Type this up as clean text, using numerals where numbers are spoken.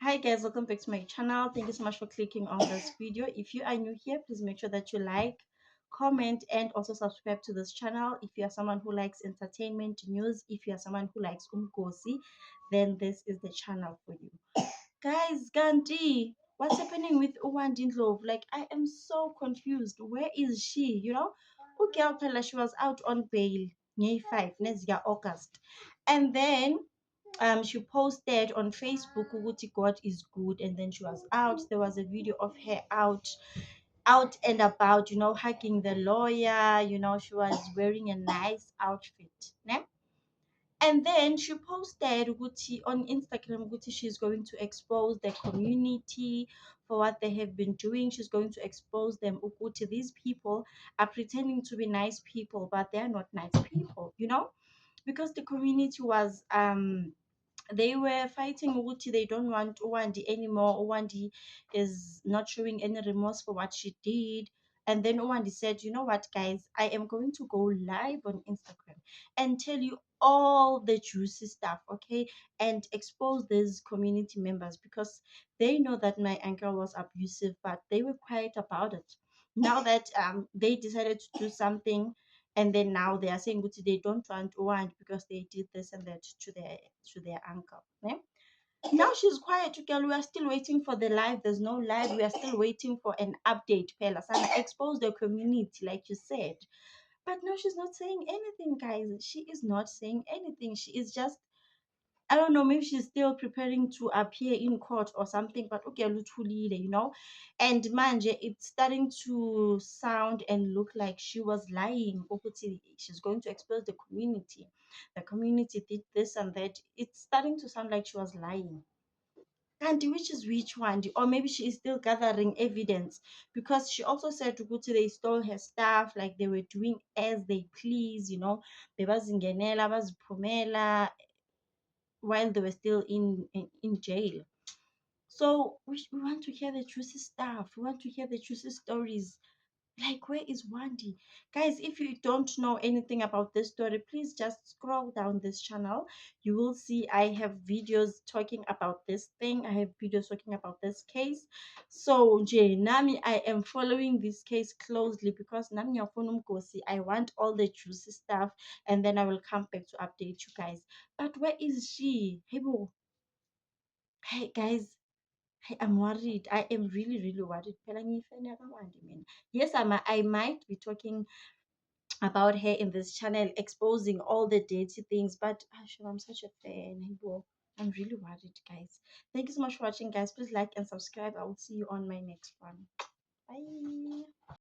Hi guys, welcome back to my channel. Thank you so much for clicking on this video. If you are new here, please make sure that you like, comment, and also subscribe to this channel. If you are someone who likes entertainment news, if you are someone who likes umgosi, then this is the channel for you. Guys, Gandhi, what's happening with Uwandi Ndlovu? Like, I am so confused. Where is she? Ugirl Pella, she was out on bail, May 5, next year, August. And then she posted on Facebook ukuthi God is good, and then she was out. There was a video of her out and about, hugging the lawyer. She was wearing a nice outfit, ne? And then she posted ukuthi on Instagram ukuthi she's going to expose the community for what they have been doing. She's going to expose them ukuthi these people are pretending to be nice people, but they're not nice people, because the community was they were fighting ukuthi they don't want Uwandi anymore. Uwandi is not showing any remorse for what she did. And then Uwandi said, you know what, guys, I am going to go live on Instagram and tell you all the juicy stuff, okay? And expose these community members because they know that my uncle was abusive, but they were quiet about it. Now that they decided to do something, and then now they are saying Gucci they don't want because they did this and that to their uncle. Yeah? Now she's quiet, girl. We are still waiting for the live. There's no live. We are still waiting for an update. Pela Sana expose the community, like you said. But no, she's not saying anything, guys. She is not saying anything. She is just, I don't know, maybe she's still preparing to appear in court or something, but okay, luthulile. And manje, it's starting to sound and look like she was lying. Ukuthi she's going to expose the community. The community did this and that. It's starting to sound like she was lying. And which is which one? Or maybe she is still gathering evidence because she also said ukuthi they stole her stuff, like they were doing as they please, bebazingenela, baziphumela while they were still in jail. So we want to hear the juicy stuff. We want to hear the juicy stories. Like, where is Wandi? Guys, if you don't know anything about this story, please just scroll down this channel. You will see I have videos talking about this thing. I have videos talking about this case. So, Jay, Nami, I am following this case closely because Nami Yafunumkosi, I want all the juicy stuff and then I will come back to update you guys. But where is she? Hey guys, I'm worried. I am really, really worried. Phela ngiyifana kaWandi mina. Yes, I might be talking about her in this channel, exposing all the dirty things, but I'm such a fan. I'm really worried, guys. Thank you so much for watching, guys. Please like and subscribe. I will see you on my next one. Bye.